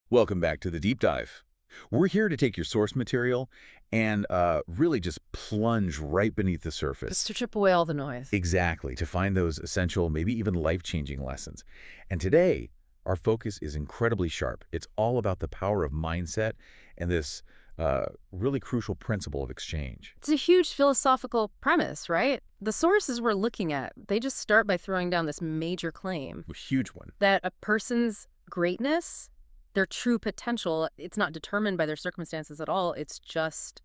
Welcome back to the Deep Dive. We're here to take your source material and really just plunge right beneath the Just surface. to chip away all the noise. Exactly, to find those essential, maybe even life-changing lessons. And today, our focus is incredibly sharp. It's all about the power of mindset and this really crucial principle of exchange. It's a huge philosophical premise, right? The sources we're looking at, they just start by throwing down this major claim A huge one. that a person's greatness, their true potential, it's not determined by their circumstances at all. It's just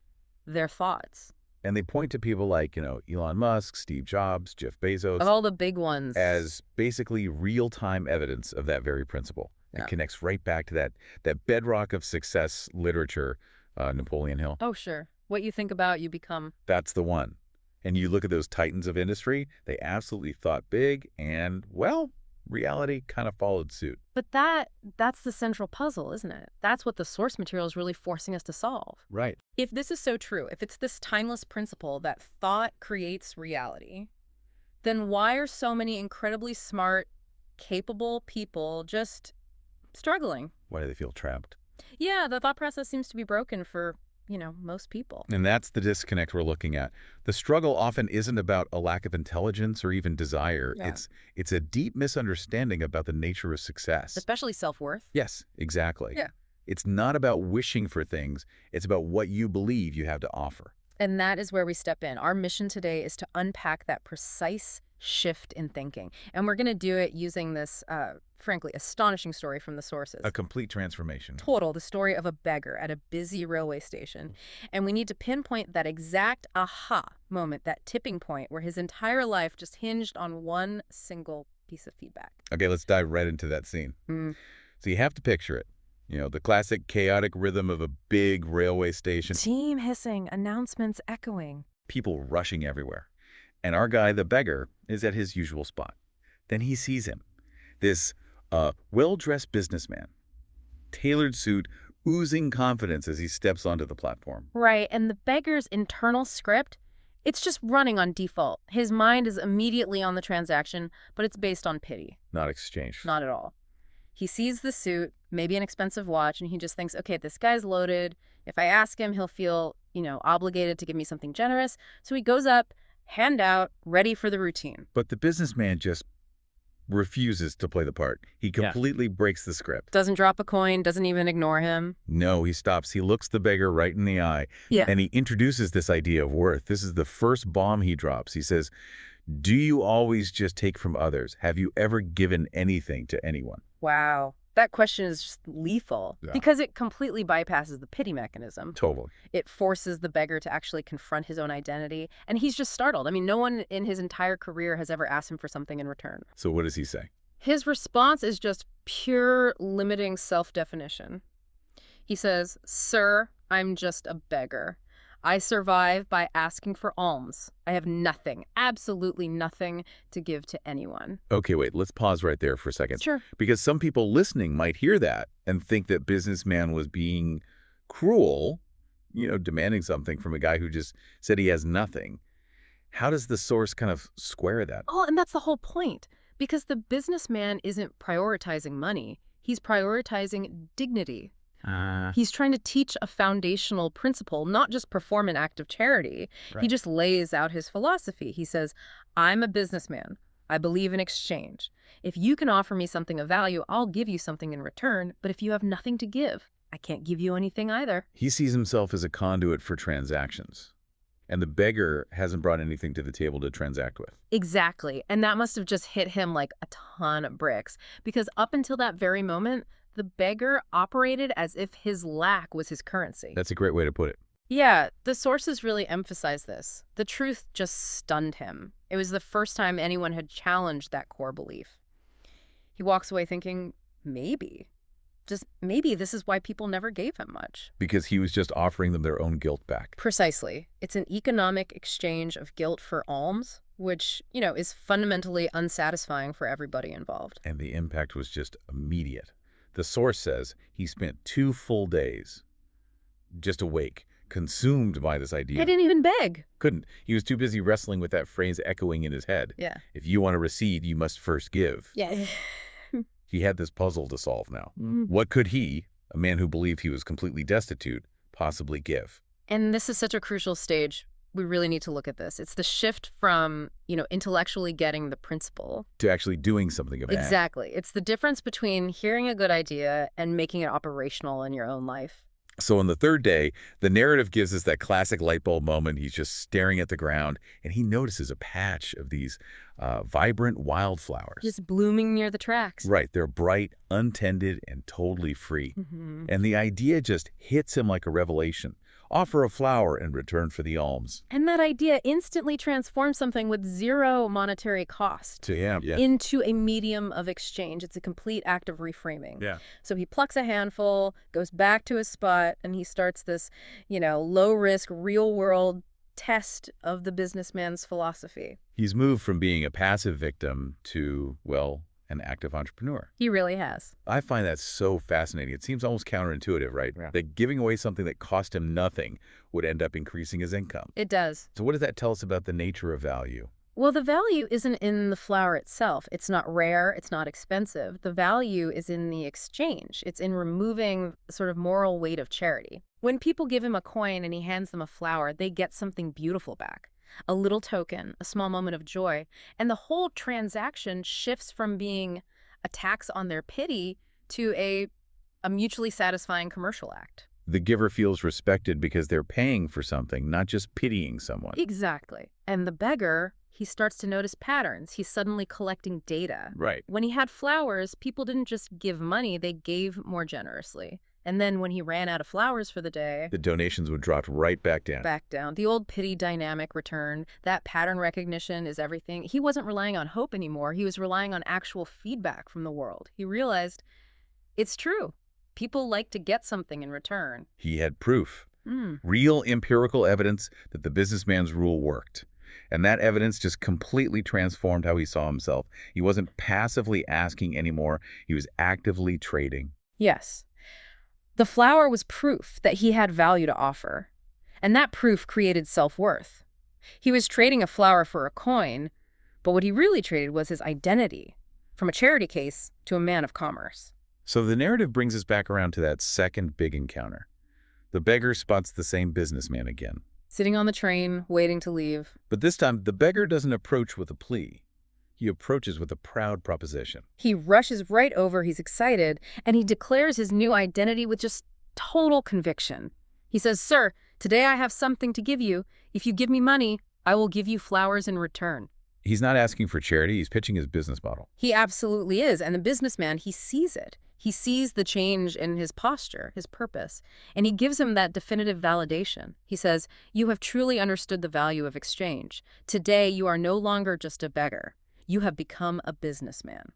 their thoughts. And they point to people like, Elon Musk, Steve Jobs, Jeff Bezos, All the big ones. as basically real-time evidence of that very principle. Yeah. It connects right back to that bedrock of success literature, Napoleon Hill. Oh, sure. What you think about, you become. That's the one. And you look at those titans of industry, they absolutely thought big, and, well, reality kind of followed suit. But that's the central puzzle, isn't it? That's what the source material is really forcing us to solve. Right. If this is so true, if it's this timeless principle that thought creates reality, then why are so many incredibly smart, capable people just struggling? Why do they feel trapped? Yeah, the thought process seems to be broken for, most people. And that's the disconnect we're looking at. The struggle often isn't about a lack of intelligence or even desire. Yeah. It's a deep misunderstanding about the nature of success. Especially self-worth. Yes, exactly. Yeah. It's not about wishing for things. It's about what you believe you have to offer. And that is where we step in. Our mission today is to unpack that precise shift in thinking. And we're going to do it using this, frankly, astonishing story from the sources. A complete transformation. The story of a beggar at a busy railway station. And we need to pinpoint that exact aha moment, that tipping point where his entire life just hinged on one single piece of feedback. Okay, let's dive right into that scene. Mm. So you have to picture it. The classic chaotic rhythm of a big railway station. Team hissing, announcements echoing. People rushing everywhere. And our guy, the beggar, is at his usual spot. Then he sees him. This well-dressed businessman, tailored suit, oozing confidence as he steps onto the platform. Right, and the beggar's internal script, it's just running on default. His mind is immediately on the transaction, but it's based on pity. Not exchange. Not at all. He sees the suit, maybe an expensive watch, and he just thinks, okay, this guy's loaded. If I ask him, he'll feel, obligated to give me something generous. So he goes up, hand out, ready for the routine. But the businessman just refuses to play the part. He completely breaks the script. Doesn't drop a coin, doesn't even ignore him. No, he stops. He looks the beggar right in the eye. Yeah. And he introduces this idea of worth. This is the first bomb he drops. He says, "Do you always just take from others? Have you ever given anything to anyone?" Wow. That question is just lethal because it completely bypasses the pity mechanism. Totally. It forces the beggar to actually confront his own identity, and he's just startled. I mean, no one in his entire career has ever asked him for something in return. So what does he say? His response is just pure limiting self-definition. He says, "Sir, I'm just a beggar. I survive by asking for alms. I have nothing, absolutely nothing to give to anyone." Okay, wait, let's pause right there for a second. Sure. Because some people listening might hear that and think that businessman was being cruel, demanding something from a guy who just said he has nothing. How does the source kind of square that? Oh, and that's the whole point. Because the businessman isn't prioritizing money. He's prioritizing dignity. He's trying to teach a foundational principle, not just perform an act of charity. Right. He just lays out his philosophy. He says, I'm a businessman. I believe in exchange. If you can offer me something of value, I'll give you something in return. But if you have nothing to give, I can't give you anything either. He sees himself as a conduit for transactions. And the beggar hasn't brought anything to the table to transact with. Exactly. And that must have just hit him like a ton of bricks. Because up until that very moment, the beggar operated as if his lack was his currency. That's a great way to put it. Yeah, the sources really emphasize this. The truth just stunned him. It was the first time anyone had challenged that core belief. He walks away thinking, maybe, just maybe this is why people never gave him much. Because he was just offering them their own guilt back. Precisely. It's an economic exchange of guilt for alms, which, is fundamentally unsatisfying for everybody involved. And the impact was just immediate. The source says he spent 2 full days just awake, consumed by this idea. He didn't even beg. Couldn't. He was too busy wrestling with that phrase echoing in his head. Yeah. If you want to receive, you must first give. Yeah. He had this puzzle to solve now. What could he, a man who believed he was completely destitute, possibly give? And this is such a crucial stage. We really need to look at this. It's the shift from, intellectually getting the principle. To actually doing something about it. Exactly. It's the difference between hearing a good idea and making it operational in your own life. So on the third day, the narrative gives us that classic light bulb moment. He's just staring at the ground, and he notices a patch of these vibrant wildflowers. Just blooming near the tracks. Right. They're bright, untended, and totally free. And the idea just hits him like a revelation. Offer a flower in return for the alms. And that idea instantly transforms something with zero monetary cost into a medium of exchange. It's a complete act of reframing. Yeah. So he plucks a handful, goes back to his spot, and he starts this, low-risk, real-world test of the businessman's philosophy. He's moved from being a passive victim to, well, an active entrepreneur. He really has. I find that so fascinating. It seems almost counterintuitive, right? Yeah. That giving away something that cost him nothing would end up increasing his income. It does. So what does that tell us about the nature of value? Well, the value isn't in the flower itself. It's not rare. It's not expensive. The value is in the exchange. It's in removing the sort of moral weight of charity. When people give him a coin and he hands them a flower, they get something beautiful back. A little token, a small moment of joy. And the whole transaction shifts from being a tax on their pity to a mutually satisfying commercial act. The giver feels respected because they're paying for something, not just pitying someone. Exactly. And the beggar, he starts to notice patterns. He's suddenly collecting data. Right. When he had flowers, people didn't just give money, they gave more generously. And then when he ran out of flowers for the day, The donations would drop right back down. The old pity dynamic returned. That pattern recognition is everything. He wasn't relying on hope anymore. He was relying on actual feedback from the world. He realized it's true. People like to get something in return. He had proof. Real empirical evidence that the businessman's rule worked. And that evidence just completely transformed how he saw himself. He wasn't passively asking anymore. He was actively trading. Yes. The flower was proof that he had value to offer. And that proof created self-worth. He was trading a flower for a coin, but what he really traded was his identity, from a charity case to a man of commerce. So the narrative brings us back around to that second big encounter. The beggar spots the same businessman again. Sitting on the train, waiting to leave. But this time, the beggar doesn't approach with a plea. He approaches with a proud proposition. He rushes right over, he's excited, and he declares his new identity with just total conviction. He says, "Sir, today I have something to give you. If you give me money, I will give you flowers in return." He's not asking for charity. He's pitching his business model. He absolutely is. And the businessman, he sees it. He sees the change in his posture, his purpose, and he gives him that definitive validation. He says, "You have truly understood the value of exchange. Today, you are no longer just a beggar. You have become a businessman."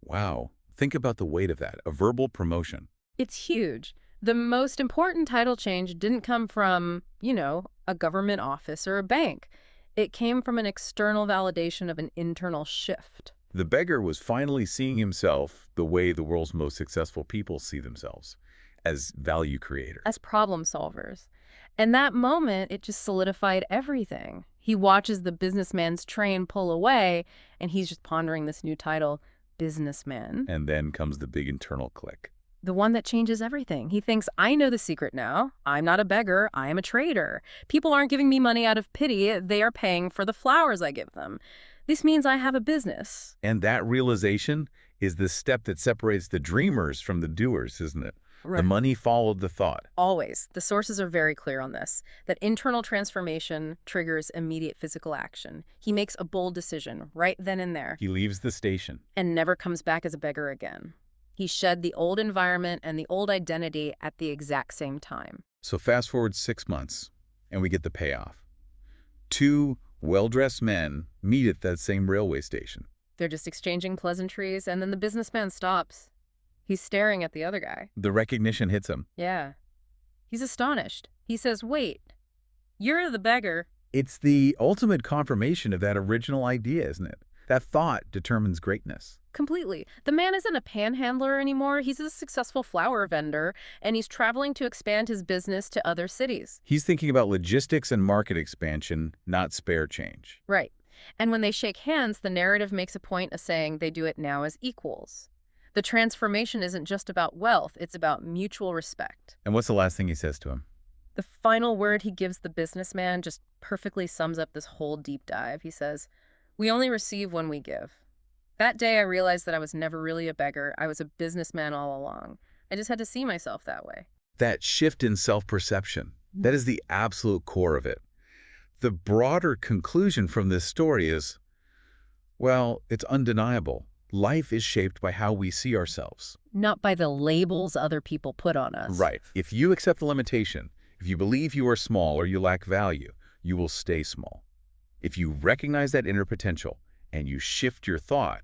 Wow. Think about the weight of that. A verbal promotion. It's huge. The most important title change didn't come from, a government office or a bank. It came from an external validation of an internal shift. The beggar was finally seeing himself the way the world's most successful people see themselves, as value creators. As problem solvers. And that moment, it just solidified everything. He watches the businessman's train pull away, and he's just pondering this new title, businessman. And then comes the big internal click. The one that changes everything. He thinks, I know the secret now. I'm not a beggar. I am a trader. People aren't giving me money out of pity. They are paying for the flowers I give them. This means I have a business. And that realization is the step that separates the dreamers from the doers, isn't it? Right. The money followed the thought. Always. The sources are very clear on this, that internal transformation triggers immediate physical action. He makes a bold decision right then and there. He leaves the station. And never comes back as a beggar again. He shed the old environment and the old identity at the exact same time. So fast forward 6 months, and we get the payoff. 2 well-dressed men meet at that same railway station. They're just exchanging pleasantries, and then the businessman stops. He's staring at the other guy. The recognition hits him. Yeah. He's astonished. He says, "Wait, you're the beggar." It's the ultimate confirmation of that original idea, isn't it? That thought determines greatness. Completely. The man isn't a panhandler anymore. He's a successful flower vendor, and he's traveling to expand his business to other cities. He's thinking about logistics and market expansion, not spare change. Right. And when they shake hands, the narrative makes a point of saying they do it now as equals. The transformation isn't just about wealth, it's about mutual respect. And what's the last thing he says to him? The final word he gives the businessman just perfectly sums up this whole deep dive. He says, "We only receive when we give." That day I realized that I was never really a beggar. I was a businessman all along. I just had to see myself that way. That shift in self-perception, that is the absolute core of it. The broader conclusion from this story is, well, it's undeniable. Life is shaped by how we see ourselves. Not by the labels other people put on us. Right. If you accept the limitation, if you believe you are small or you lack value, you will stay small. If you recognize that inner potential and you shift your thought,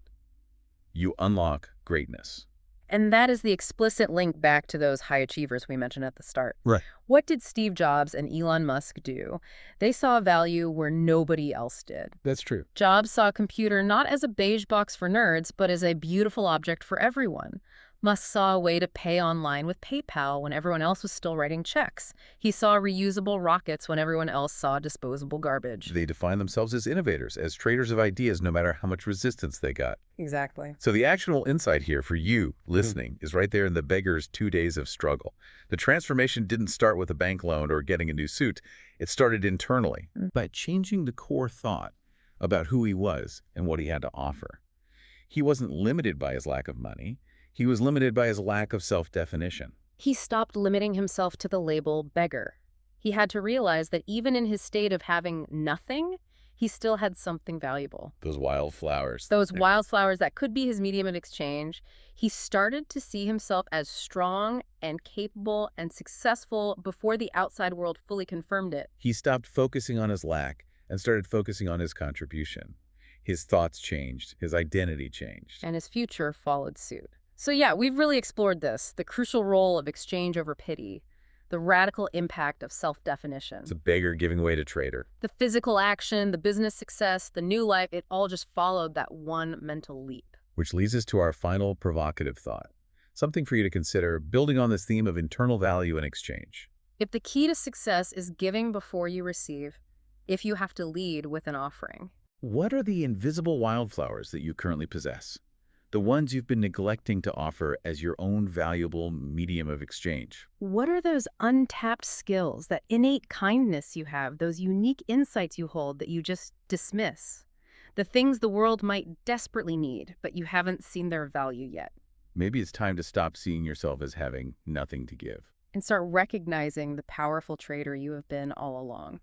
you unlock greatness. And that is the explicit link back to those high achievers we mentioned at the start. Right. What did Steve Jobs and Elon Musk do? They saw value where nobody else did. That's true. Jobs saw a computer not as a beige box for nerds, but as a beautiful object for everyone. Musk saw a way to pay online with PayPal when everyone else was still writing checks. He saw reusable rockets when everyone else saw disposable garbage. They define themselves as innovators, as traders of ideas, no matter how much resistance they got. Exactly. So the actionable insight here for you listening is right there in the beggar's 2 days of struggle. The transformation didn't start with a bank loan or getting a new suit. It started internally by changing the core thought about who he was and what he had to offer. He wasn't limited by his lack of money. He was limited by his lack of self-definition. He stopped limiting himself to the label beggar. He had to realize that even in his state of having nothing, he still had something valuable. Those wildflowers. Those wildflowers that could be his medium of exchange. He started to see himself as strong and capable and successful before the outside world fully confirmed it. He stopped focusing on his lack and started focusing on his contribution. His thoughts changed. His identity changed. And his future followed suit. So yeah, we've really explored this, the crucial role of exchange over pity, the radical impact of self-definition. It's a beggar giving way to trader. The physical action, the business success, the new life, it all just followed that one mental leap. Which leads us to our final provocative thought. Something for you to consider, building on this theme of internal value and exchange. If the key to success is giving before you receive, if you have to lead with an offering. What are the invisible wildflowers that you currently possess? The ones you've been neglecting to offer as your own valuable medium of exchange. What are those untapped skills, that innate kindness you have, those unique insights you hold that you just dismiss? The things the world might desperately need, but you haven't seen their value yet. Maybe it's time to stop seeing yourself as having nothing to give. And start recognizing the powerful trader you have been all along.